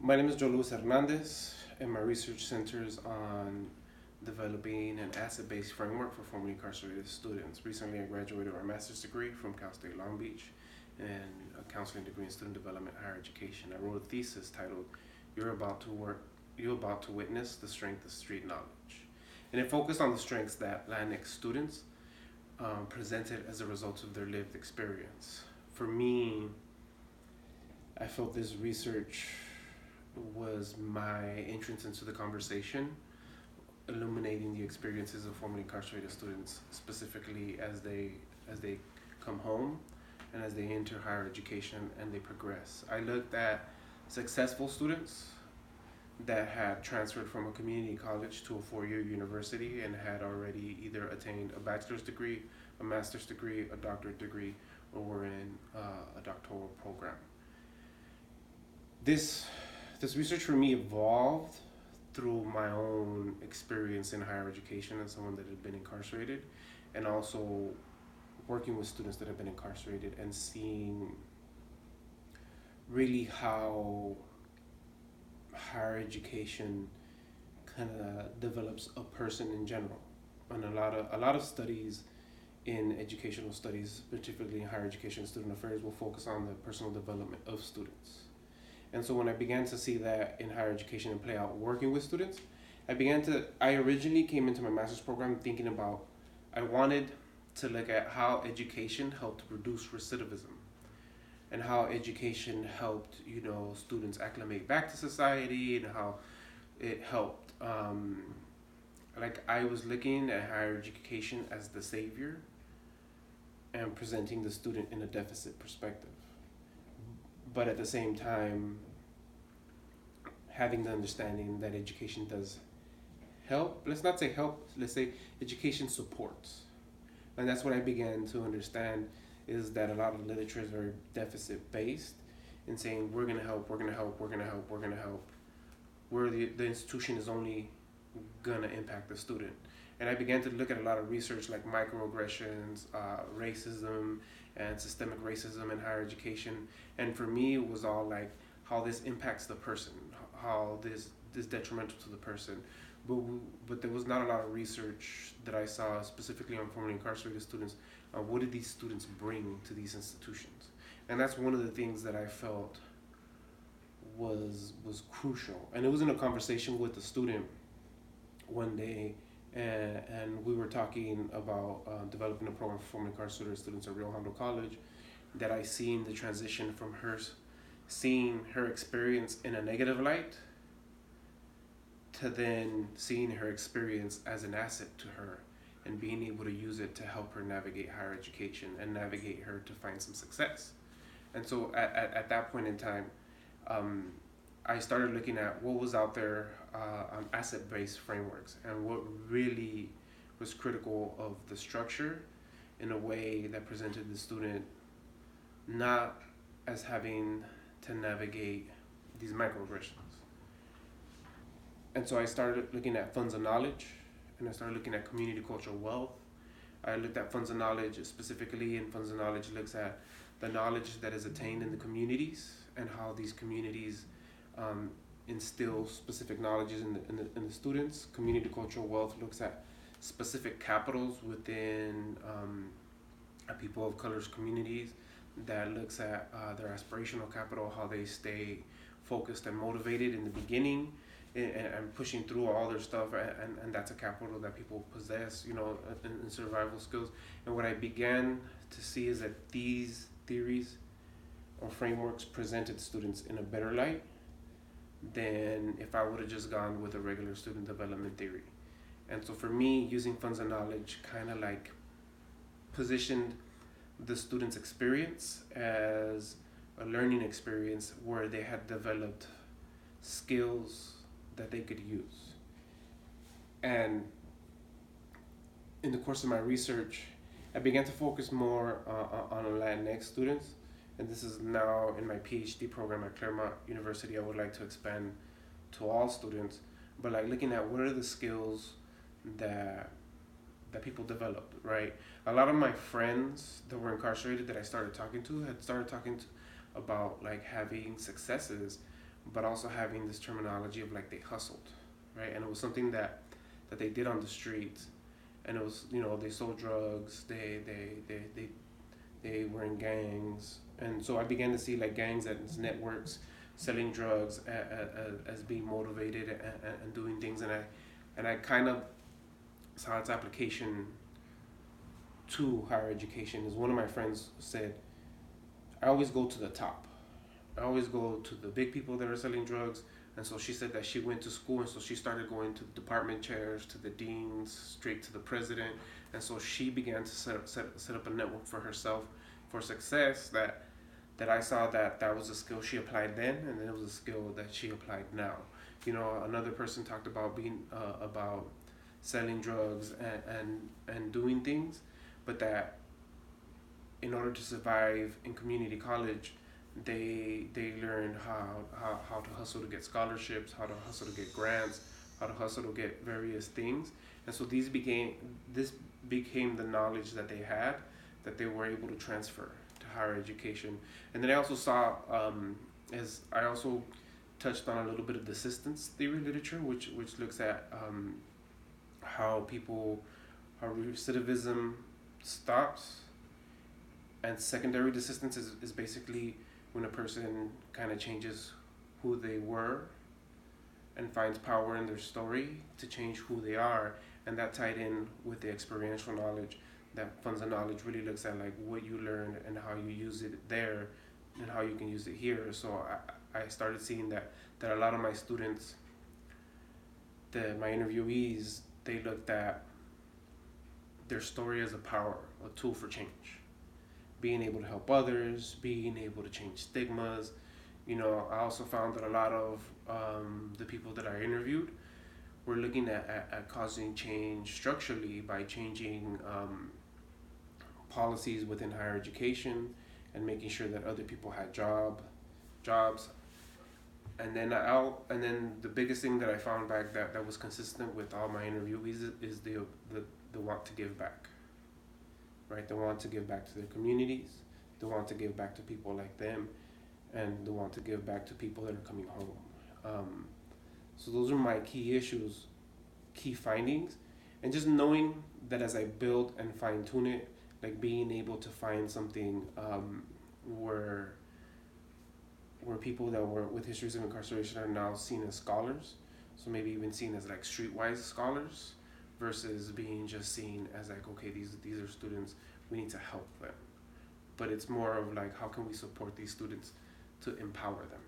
My name is Louis Hernandez, and my research centers on developing an asset-based framework for formerly incarcerated students. Recently, I graduated with a master's degree from Cal State Long Beach and a counseling degree in student development and higher education. I wrote a thesis titled "You're About to Witness the Strength of Street Knowledge," and it focused on the strengths that Latinx students presented as a result of their lived experience. For me, I felt this research was my entrance into the conversation, illuminating the experiences of formerly incarcerated students, specifically as they come home and as they enter higher education and they progress. I looked at successful students that had transferred from a community college to a four-year university and had already either attained a bachelor's degree, a master's degree, a doctorate degree, or were in a doctoral program. This research for me evolved through my own experience in higher education as someone that had been incarcerated, and also working with students that have been incarcerated and seeing really how higher education kind of develops a person in general. And a lot of studies in educational studies, particularly in higher education student affairs, will focus on the personal development of students. And so when I began to see that in higher education and play out working with students, I originally came into my master's program thinking about, I wanted to look at how education helped reduce recidivism and how education helped, students acclimate back to society, and how it helped, I was looking at higher education as the savior and presenting the student in a deficit perspective. But at the same time, having the understanding that education does help. Let's not say help, let's say education supports. And that's what I began to understand, is that a lot of literature is very deficit based in saying we're gonna help, we're gonna help, we're gonna help, we're gonna help, where the institution is only gonna impact the student. And I began to look at a lot of research like microaggressions, racism, and systemic racism in higher education. And for me, it was all like how this impacts the person, how this is detrimental to the person. But there was not a lot of research that I saw specifically on formerly incarcerated students. What did these students bring to these institutions? And that's one of the things that I felt was crucial. And it was in a conversation with a student one day, and we were talking about developing a program for formerly incarcerated students at Rio Hondo College, that I seen the transition from her seeing her experience in a negative light to then seeing her experience as an asset to her and being able to use it to help her navigate higher education and navigate her to find some success. And so at that point in time, I started looking at what was out there on asset-based frameworks and what really was critical of the structure in a way that presented the student not as having to navigate these microaggressions. And so I started looking at funds of knowledge, and I started looking at community cultural wealth. I looked at funds of knowledge specifically, and funds of knowledge looks at the knowledge that is attained in the communities and how these communities instill specific knowledges in the students. Community cultural wealth looks at specific capitals within people of color's communities, that looks at their aspirational capital, how they stay focused and motivated in the beginning and pushing through all their stuff, and that's a capital that people possess, in survival skills. And what I began to see is that these theories or frameworks presented students in a better light than if I would have just gone with a regular student development theory. And so for me, using funds of knowledge kind of like positioned the student's experience as a learning experience where they had developed skills that they could use. And in the course of my research, I began to focus more on Latinx students. And this is now in my PhD program at Claremont University. I would like to expand to all students, but like looking at what are the skills that people develop, right? A lot of my friends that were incarcerated that I started talking to had started talking about like having successes, but also having this terminology of like they hustled, right? And it was something that they did on the streets, and it was, you know, they sold drugs, they were in gangs, and so I began to see like gangs as networks selling drugs as being motivated and doing things, and I kind of saw its application to higher education. As one of my friends said, I always go to the top. I always go to the big people that are selling drugs. And so she said that she went to school, and so she started going to department chairs, to the deans, straight to the president. And so she began to set up a network for herself for success that I saw that was a skill she applied then, and then it was a skill that she applied now. You know, another person talked about being about selling drugs and doing things, but that in order to survive in community college, they learned how to hustle to get scholarships, how to hustle to get grants, how to hustle to get various things. And so this became the knowledge that they had, that they were able to transfer to higher education. And then I also saw, as I also touched on a little bit of the systems theory literature, which looks at how recidivism stops, and secondary desistance is basically when a person kind of changes who they were and finds power in their story to change who they are. And that tied in with the experiential knowledge. That funds of knowledge really looks at like what you learned and how you use it there and how you can use it here. So I started seeing that a lot of my students, my interviewees, they looked at their story as a tool for change. Being able to help others, being able to change stigmas. You know, I also found that a lot of the people that I interviewed were looking at causing change structurally by changing policies within higher education and making sure that other people had jobs. And then the biggest thing that I found back that was consistent with all my interviewees is the want to give back. Right, they want to give back to their communities, they want to give back to people like them, and they want to give back to people that are coming home. So those are my key issues, key findings, and just knowing that as I build and fine tune it, like being able to find something where people that were with histories of incarceration are now seen as scholars, so maybe even seen as like streetwise scholars, versus being just seen as like, okay, these are students, we need to help them. But it's more of like, how can we support these students to empower them?